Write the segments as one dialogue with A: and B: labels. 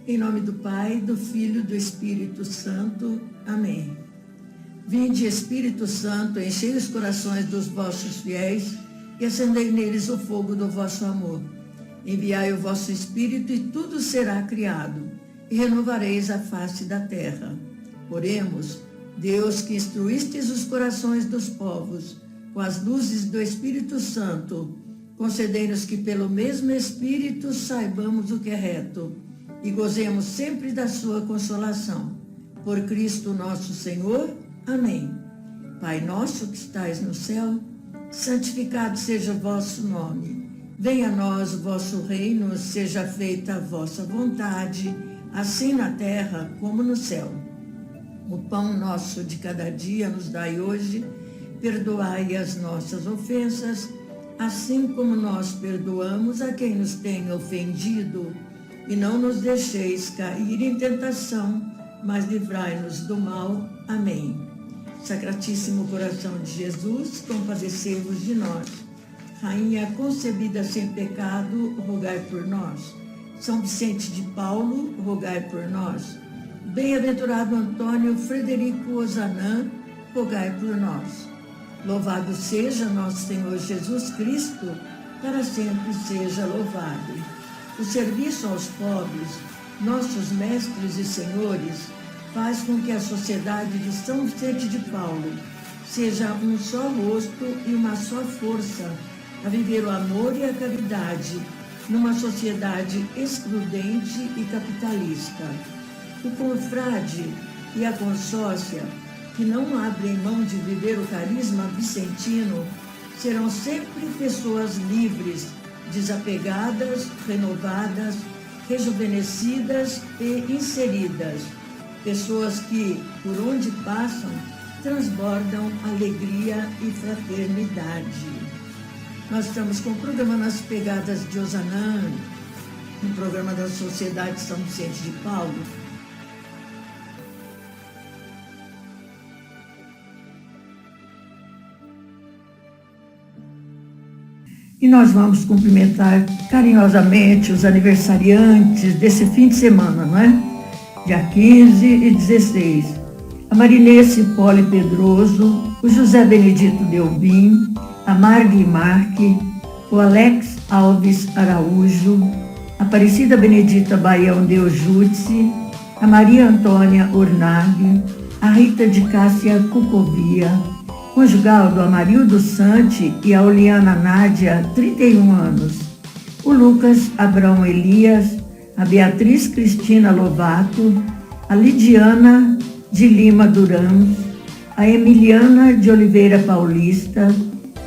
A: Em nome do Pai, do Filho e do Espírito Santo. Amém. Vinde, Espírito Santo, enchei os corações dos vossos fiéis e acendei neles o fogo do vosso amor. Enviai o vosso Espírito e tudo será criado, e renovareis a face da terra. Oremos, Deus, que instruístes os corações dos povos com as luzes do Espírito Santo, concedei-nos que pelo mesmo Espírito saibamos o que é reto e gozemos sempre da sua consolação. Por Cristo nosso Senhor. Amém. Pai nosso que estais no céu, santificado seja o vosso nome. Venha a nós o vosso reino, seja feita a vossa vontade, assim na terra como no céu. O pão nosso de cada dia nos dai hoje, perdoai as nossas ofensas, assim como nós perdoamos a quem nos tem ofendido. E não nos deixeis cair em tentação, mas livrai-nos do mal. Amém. Sacratíssimo coração de Jesus, compadecei-vos de nós. Rainha concebida sem pecado, rogai por nós. São Vicente de Paulo, rogai por nós. Bem-aventurado Antônio Frederico Ozanam, rogai por nós. Louvado seja nosso Senhor Jesus Cristo, para sempre seja louvado. O serviço aos pobres, nossos mestres e senhores, faz com que a sociedade de São Vicente de Paulo seja um só rosto e uma só força a viver o amor e a caridade numa sociedade excludente e capitalista. O confrade e a consórcia, que não abrem mão de viver o carisma vicentino, serão sempre pessoas livres, desapegadas, renovadas, rejuvenescidas e inseridas. Pessoas que, por onde passam, transbordam alegria e fraternidade. Nós estamos com o programa Nas Pegadas de Ozanam, um programa da Sociedade São Vicente de Paulo. E nós vamos cumprimentar carinhosamente os aniversariantes desse fim de semana, não é? Dia 15 e 16. A Marinês Poli Pedroso, o José Benedito Delbim, a Margui Marque, o Alex Alves Araújo, a Aparecida Benedita Baião Deus Júdice, a Maria Antônia Ornag, a Rita de Cássia Cucovia, conjugal do Amarildo Sante e a Oliana Nádia, 31 anos, o Lucas Abrão Elias, a Beatriz Cristina Lovato, a Lidiana de Lima Durão, a Emiliana de Oliveira Paulista,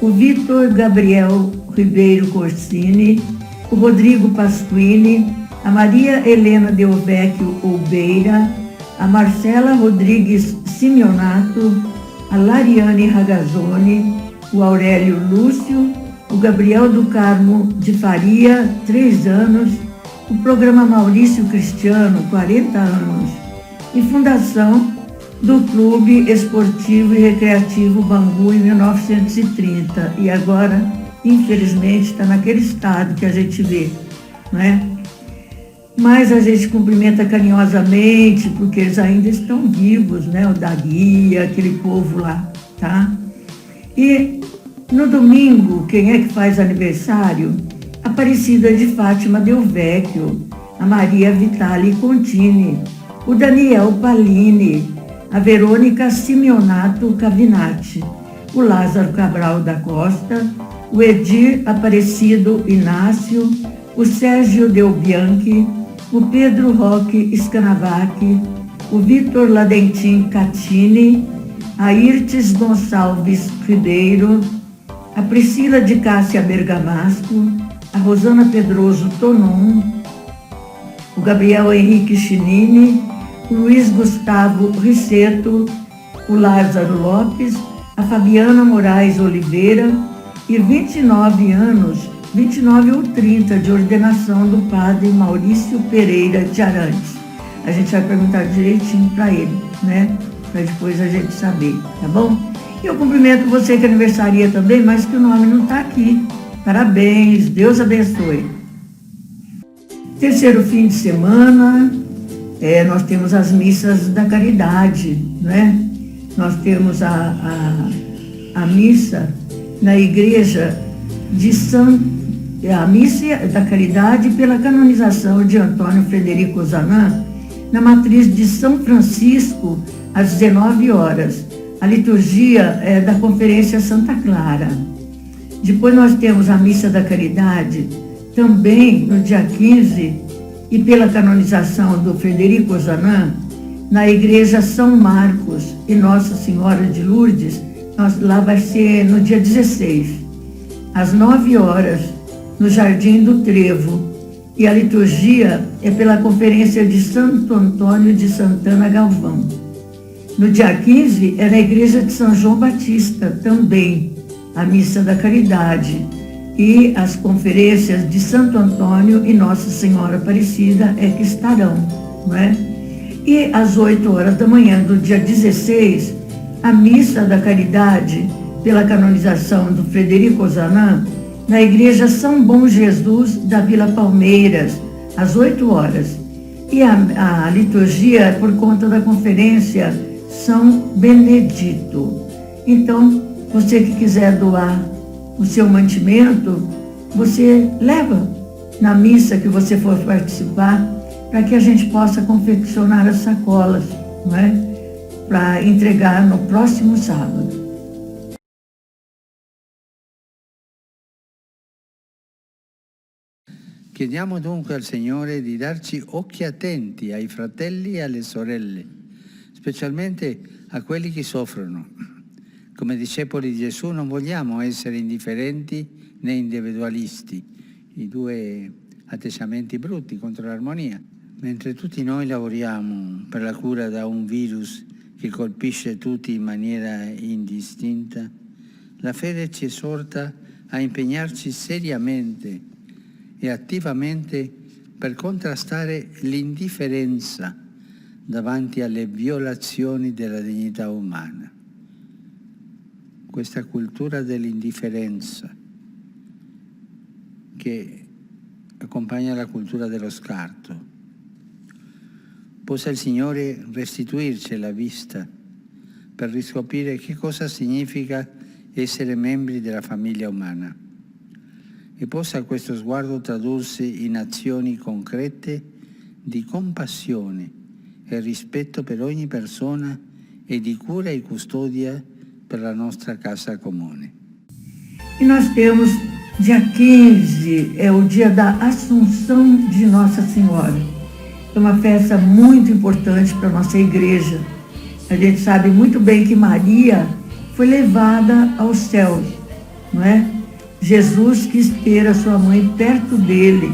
A: o Vitor Gabriel Ribeiro Corsini, o Rodrigo Pasquini, a Maria Helena Deovecchio Olbeira, a Marcela Rodrigues Simeonato, a Lariane Ragazzoni, o Aurélio Lúcio, o Gabriel do Carmo de Faria, 3 anos, o programa Maurício Cristiano, 40 anos, e fundação do Clube Esportivo e Recreativo Bangu em 1930. E agora, infelizmente, está naquele estado que a gente vê, não é? Mas a gente cumprimenta carinhosamente, porque eles ainda estão vivos, né? O da Guia, aquele povo lá, tá? E no domingo, quem é que faz aniversário? Aparecida de Fátima Delvecchio, a Maria Vitale Contini, o Daniel Palini, a Verônica Simeonato Cavinati, o Lázaro Cabral da Costa, o Edir Aparecido Inácio, o Sérgio Del Bianchi, o Pedro Roque Scanavac, o Vitor Ladentim Catini, a Irtes Gonçalves Ribeiro, a Priscila de Cássia Bergamasco, a Rosana Pedroso Tonon, o Gabriel Henrique Chinini, o Luiz Gustavo Risseto, o Lázaro Lopes, a Fabiana Moraes Oliveira e 29 anos, 29 ou 30 de ordenação do padre Maurício Pereira de Arantes. A gente vai perguntar direitinho para ele, né? Para depois a gente saber, tá bom? E eu cumprimento você que aniversaria também, mas que o nome não está aqui. Parabéns, Deus abençoe. Terceiro fim de semana, Nós temos as missas da caridade, né? Nós temos a missa na igreja de a missa da caridade pela canonização de Antônio Frederico Ozanam, na matriz de São Francisco, às 19 horas. A liturgia é da Conferência Santa Clara. Depois nós temos a missa da caridade, também no dia 15, e pela canonização do Frederico Ozanam, na igreja São Marcos e Nossa Senhora de Lourdes. Lá vai ser no dia 16, às 9 horas, no Jardim do Trevo. E a liturgia é pela Conferência de Santo Antônio de Santana Galvão. No dia 15 é na igreja de São João Batista, também, a missa da caridade. E as conferências de Santo Antônio e Nossa Senhora Aparecida é que estarão, não é? E às 8 horas da manhã do dia 16, a missa da caridade pela canonização do Frederico Ozanam, na igreja São Bom Jesus da Vila Palmeiras, às 8 horas. E a liturgia é por conta da conferência São Benedito. Então, você que quiser doar o seu mantimento, você leva na missa que você for participar, para que a gente possa confeccionar as sacolas, não é? Para entregar no próximo sábado.
B: Chiediamo dunque al Signore di darci occhi attenti ai fratelli e alle sorelle, specialmente a quelli che soffrono. Come discepoli di Gesù non vogliamo essere indifferenti né individualisti, i due atteggiamenti brutti contro l'armonia. Mentre tutti noi lavoriamo per la cura da un virus che colpisce tutti in maniera indistinta, la fede ci esorta a impegnarci seriamente e attivamente per contrastare l'indifferenza davanti alle violazioni della dignità umana. Questa cultura dell'indifferenza che accompagna la cultura dello scarto. Possa il Signore restituirci la vista per riscoprire che cosa significa essere membri della famiglia umana e possa questo sguardo tradursi in azioni concrete di compassione e rispetto per ogni persona e di cura e custodia per la nostra casa comune.
A: E nós temos dia 15, é o dia da Assunção de Nossa Senhora. É uma festa muito importante para a nossa igreja. A gente sabe muito bem que Maria foi levada aos céus, não é? Jesus quis ter a sua mãe perto dele,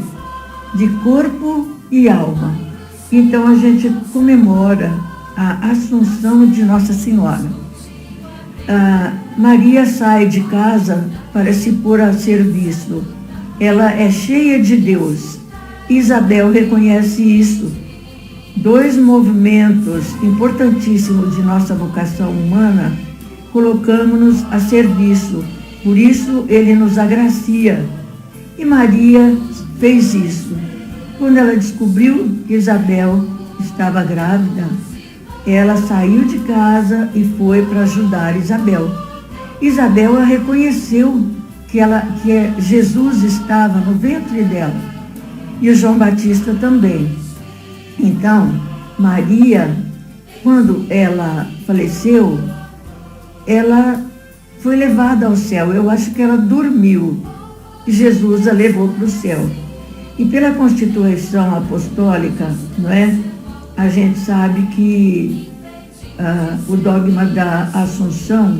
A: de corpo e alma. Então a gente comemora a Assunção de Nossa Senhora. Maria sai de casa para se pôr a serviço. Ela é cheia de Deus. Isabel reconhece isso. Dois movimentos importantíssimos de nossa vocação humana colocamos-nos a serviço. Por isso, ele nos agracia. E Maria fez isso. Quando ela descobriu que Isabel estava grávida, ela saiu de casa e foi para ajudar Isabel. Isabel a reconheceu que Jesus estava no ventre dela. E o João Batista também. Então, Maria, quando ela faleceu, ela foi levada ao céu. Eu acho que ela dormiu e Jesus a levou para o céu. E pela Constituição Apostólica, não é? A gente sabe que o dogma da Assunção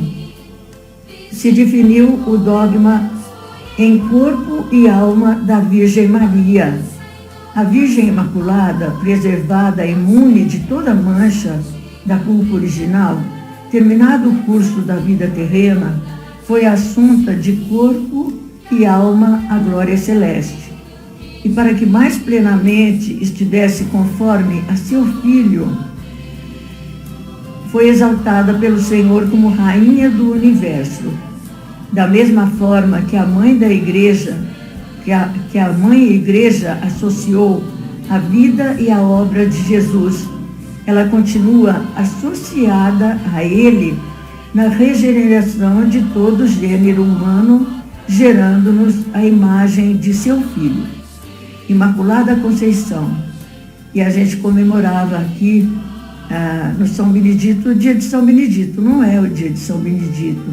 A: se definiu o dogma em corpo e alma da Virgem Maria. A Virgem Imaculada, preservada, imune de toda mancha da culpa original, terminado o curso da vida terrena, foi assunta de corpo e alma à glória celeste. E para que mais plenamente estivesse conforme a seu Filho, foi exaltada pelo Senhor como Rainha do Universo. Da mesma forma que a Mãe da Igreja, que a Mãe Igreja associou a vida e a obra de Jesus. Ela continua associada a Ele na regeneração de todo o gênero humano, gerando-nos a imagem de seu Filho, Imaculada Conceição. E a gente comemorava aqui no São Benedito o dia de São Benedito. Não é o dia de São Benedito,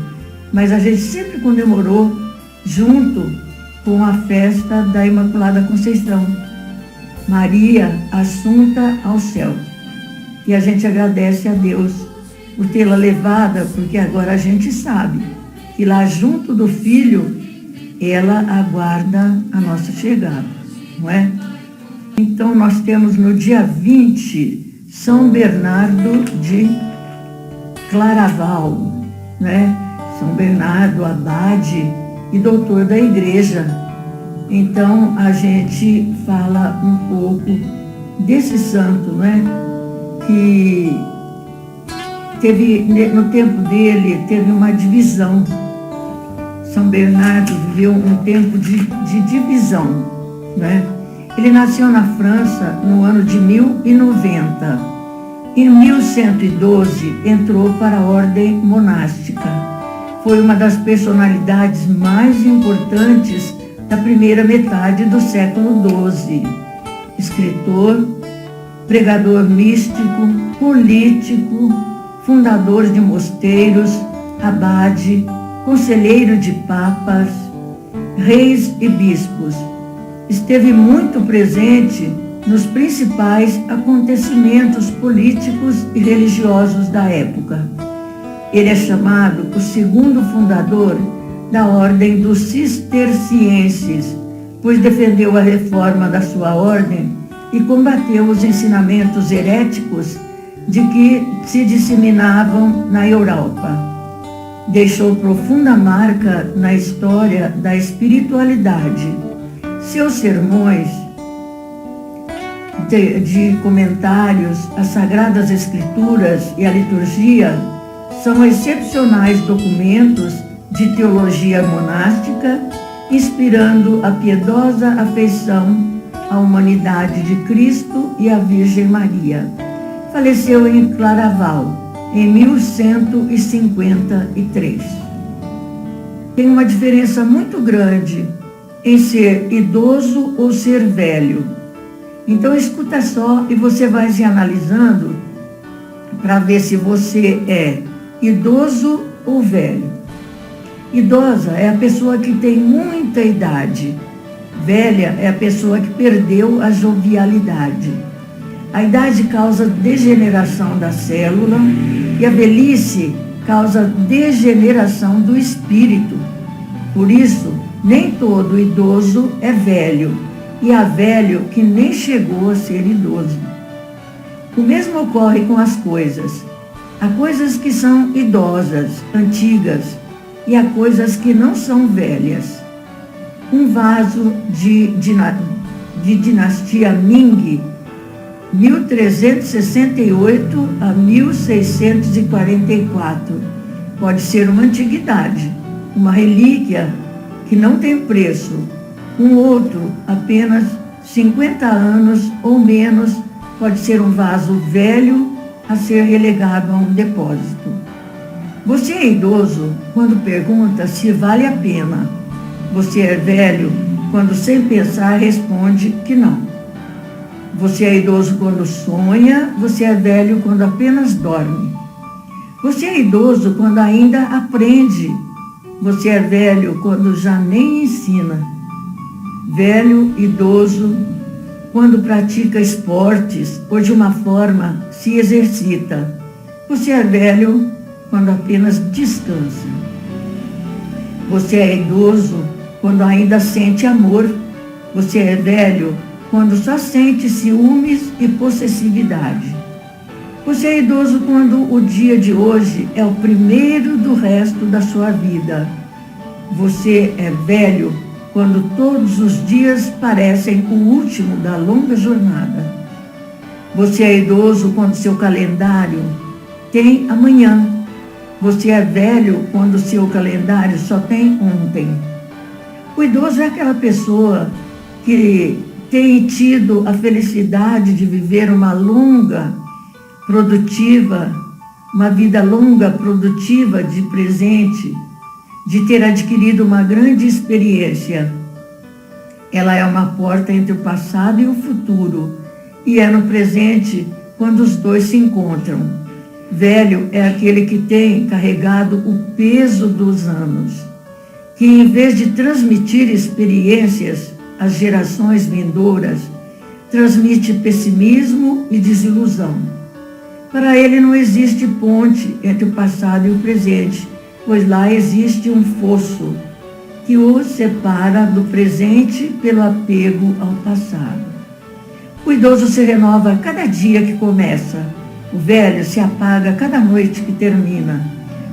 A: mas a gente sempre comemorou junto com a festa da Imaculada Conceição, Maria assunta ao céu. E a gente agradece a Deus por tê-la levada, porque agora a gente sabe que lá junto do Filho, ela aguarda a nossa chegada, não é? Então nós temos no dia 20, São Bernardo de Claraval, né? São Bernardo, abade e doutor da igreja. Então a gente fala um pouco desse santo, né? Que teve, no tempo dele, teve uma divisão. São Bernardo viveu um tempo de divisão, né? Ele nasceu na França no ano de 1090. Em 1112, entrou para a ordem monástica. Foi uma das personalidades mais importantes da primeira metade do século XII. Escritor, pregador místico, político, fundador de mosteiros, abade, conselheiro de papas, reis e bispos. Esteve muito presente nos principais acontecimentos políticos e religiosos da época. Ele é chamado o segundo fundador da ordem dos cistercienses, pois defendeu a reforma da sua ordem e combateu os ensinamentos heréticos de que se disseminavam na Europa. Deixou profunda marca na história da espiritualidade. Seus sermões de comentários às Sagradas Escrituras e à liturgia são excepcionais documentos de teologia monástica, inspirando a piedosa afeição à humanidade de Cristo e à Virgem Maria. Faleceu em Claraval, em 1153. Tem uma diferença muito grande em ser idoso ou ser velho. Então escuta só e você vai se analisando para ver se você é idoso ou velho. Idosa é a pessoa que tem muita idade. Velha é a pessoa que perdeu a jovialidade. A idade causa degeneração da célula e a velhice causa degeneração do espírito. Por isso, nem todo idoso é velho, e há velho que nem chegou a ser idoso. O mesmo ocorre com as coisas. Há coisas que são idosas, antigas, e há coisas que não são velhas. Um vaso de dinastia Ming, 1368 a 1644, pode ser uma antiguidade, uma relíquia que não tem preço. Um outro, apenas 50 anos ou menos, pode ser um vaso velho a ser relegado a um depósito. Você é idoso quando pergunta se vale a pena. Você é velho quando, sem pensar, responde que não. Você é idoso quando sonha, você é velho quando apenas dorme. Você é idoso quando ainda aprende. Você é velho quando já nem ensina. Velho, idoso, quando pratica esportes ou de uma forma se exercita. Você é velho quando apenas descansa. Você é idoso quando ainda sente amor. Você é velho quando só sente ciúmes e possessividade. Você é idoso quando o dia de hoje é o primeiro do resto da sua vida. Você é velho quando todos os dias parecem o último da longa jornada. Você é idoso quando seu calendário tem amanhã. Você é velho quando seu calendário só tem ontem. O idoso é aquela pessoa que têm tido a felicidade de viver uma vida longa, produtiva de presente, de ter adquirido uma grande experiência. Ela é uma porta entre o passado e o futuro, e é no presente quando os dois se encontram. Velho é aquele que tem carregado o peso dos anos, que em vez de transmitir experiências às gerações vindouras, transmite pessimismo e desilusão. Para ele não existe ponte entre o passado e o presente, pois lá existe um fosso que o separa do presente pelo apego ao passado. O idoso se renova a cada dia que começa. O velho se apaga a cada noite que termina.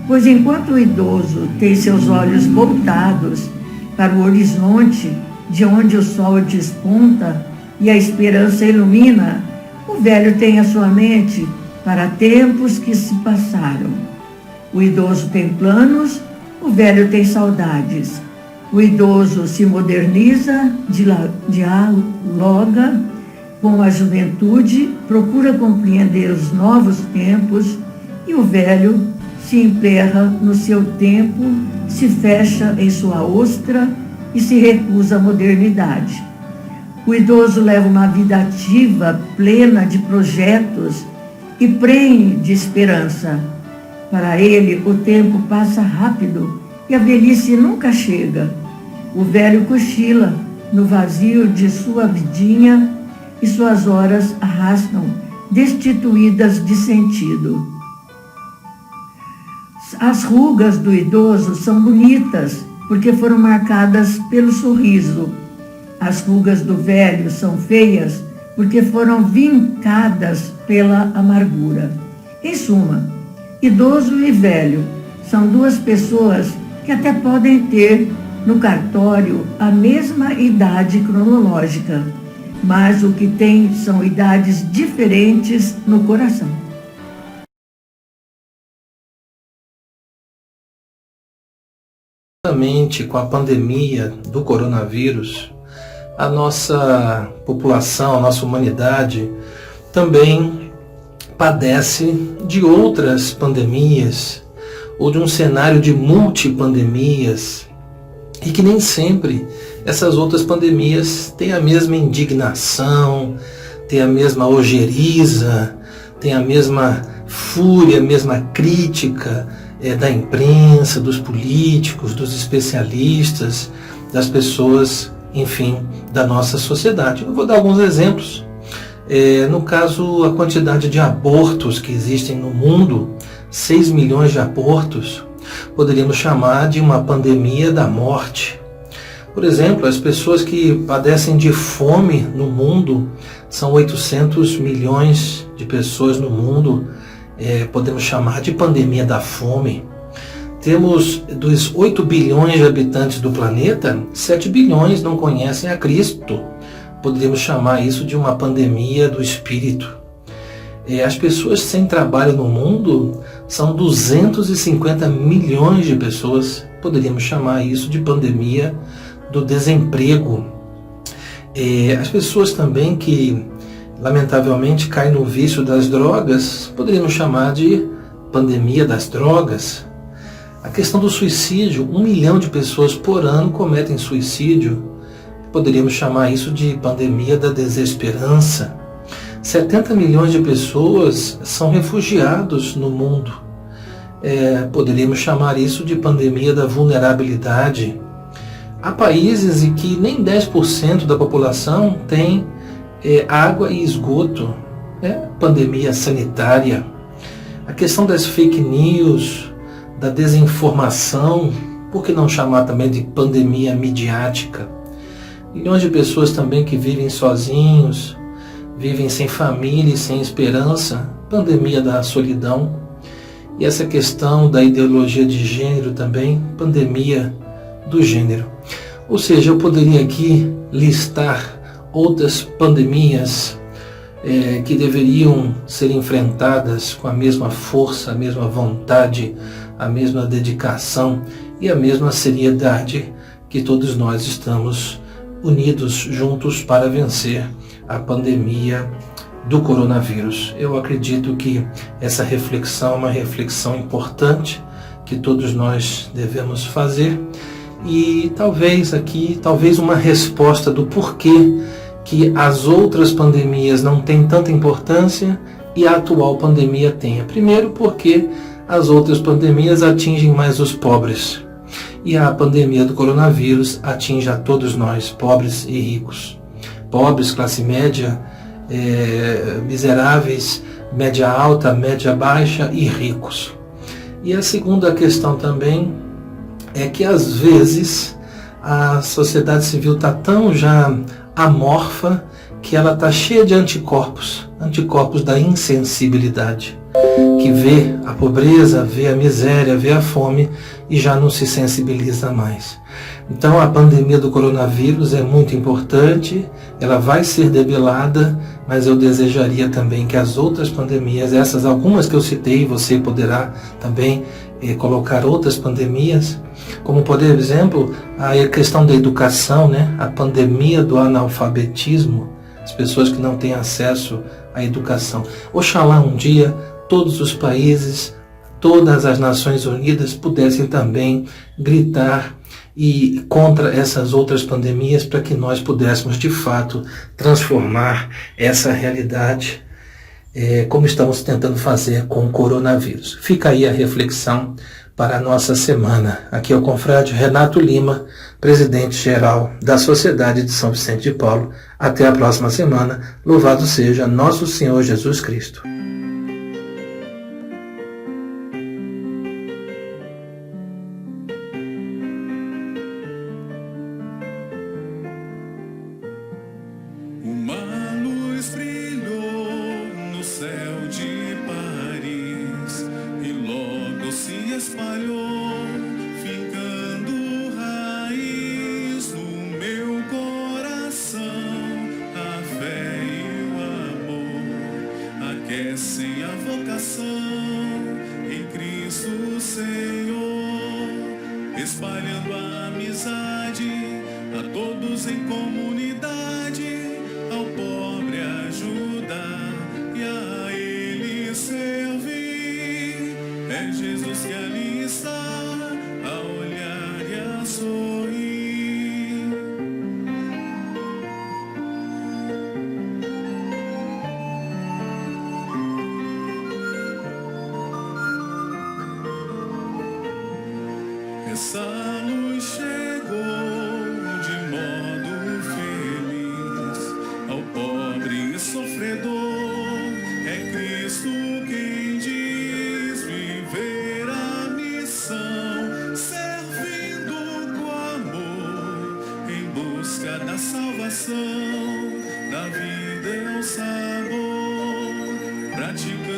A: Pois enquanto o idoso tem seus olhos voltados para o horizonte, de onde o sol desponta e a esperança ilumina, o velho tem a sua mente para tempos que se passaram. O idoso tem planos, o velho tem saudades. O idoso se moderniza, dialoga com a juventude, procura compreender os novos tempos, e o velho se emperra no seu tempo, se fecha em sua ostra e se recusa à modernidade. O idoso leva uma vida ativa, plena de projetos e prenhe de esperança. Para ele, o tempo passa rápido e a velhice nunca chega. O velho cochila no vazio de sua vidinha e suas horas arrastam, destituídas de sentido. As rugas do idoso são bonitas, porque foram marcadas pelo sorriso. As rugas do velho são feias, porque foram vincadas pela amargura. Em suma, idoso e velho são duas pessoas que até podem ter no cartório a mesma idade cronológica, mas o que tem são idades diferentes no coração.
C: Juntamente com a pandemia do coronavírus, a nossa população, a nossa humanidade também padece de outras pandemias ou de um cenário de multipandemias, e que nem sempre essas outras pandemias têm a mesma indignação, têm a mesma ojeriza, têm a mesma fúria, a mesma crítica da imprensa, dos políticos, dos especialistas, das pessoas, enfim, da nossa sociedade. Eu vou dar alguns exemplos. No caso, a quantidade de abortos que existem no mundo, 6 milhões de abortos, poderíamos chamar de uma pandemia da morte. Por exemplo, as pessoas que padecem de fome no mundo, são 800 milhões de pessoas no mundo, podemos chamar de pandemia da fome. Temos dos 8 bilhões de habitantes do planeta, 7 bilhões não conhecem a Cristo. Poderíamos chamar isso de uma pandemia do espírito. As pessoas sem trabalho no mundo são 250 milhões de pessoas. Poderíamos chamar isso de pandemia do desemprego. As pessoas também que, lamentavelmente, caem no vício das drogas, poderíamos chamar de pandemia das drogas. A questão do suicídio, 1 milhão de pessoas por ano cometem suicídio. Poderíamos chamar isso de pandemia da desesperança. 70 milhões de pessoas são refugiados no mundo. Poderíamos chamar isso de pandemia da vulnerabilidade. Há países em que nem 10% da população tem água e esgoto. Pandemia sanitária. A questão das fake news, da desinformação, por que não chamar também de pandemia midiática? Milhões de pessoas também que vivem sozinhos, vivem sem família e sem esperança, pandemia da solidão. E essa questão da ideologia de gênero também, pandemia do gênero. Ou seja, eu poderia aqui listar outras pandemias que deveriam ser enfrentadas com a mesma força, a mesma vontade, a mesma dedicação e a mesma seriedade que todos nós estamos unidos juntos para vencer a pandemia do coronavírus. Eu acredito que essa reflexão é uma reflexão importante que todos nós devemos fazer e talvez uma resposta do porquê que as outras pandemias não têm tanta importância e a atual pandemia tenha. Primeiro porque as outras pandemias atingem mais os pobres e a pandemia do coronavírus atinge a todos nós, pobres e ricos. Pobres, classe média, miseráveis, média alta, média baixa e ricos. E a segunda questão também é que às vezes a sociedade civil está tão já amorfa que ela está cheia de anticorpos da insensibilidade, que vê a pobreza, vê a miséria, vê a fome e já não se sensibiliza mais. Então a pandemia do coronavírus é muito importante, ela vai ser debelada, mas eu desejaria também que as outras pandemias, essas algumas que eu citei, você poderá também colocar outras pandemias, como por exemplo a questão da educação, né? A pandemia do analfabetismo, as pessoas que não têm acesso à educação. Oxalá um dia todos os países, todas as Nações Unidas pudessem também gritar e contra essas outras pandemias para que nós pudéssemos de fato transformar essa realidade como estamos tentando fazer com o coronavírus. Fica aí a reflexão para a nossa semana. Aqui é o confrade Renato Lima, presidente-geral da Sociedade de São Vicente de Paulo. Até a próxima semana. Louvado seja nosso Senhor Jesus Cristo.
D: Uma luz brilhou no céu de Paris e logo se espalhou, ficando raiz no meu coração. A fé e o amor aquecem a vocação em Cristo Senhor, espalhando a amizade a todos em comunidade, ao pobre ajudar e a ele servir. É Jesus que ali está, a olhar e a sorrir. Essa luz chegou de modo feliz ao pobre e sofredor. É Cristo quem diz viver a missão, servindo com amor em busca da salvação. Da vida é o sabor, praticando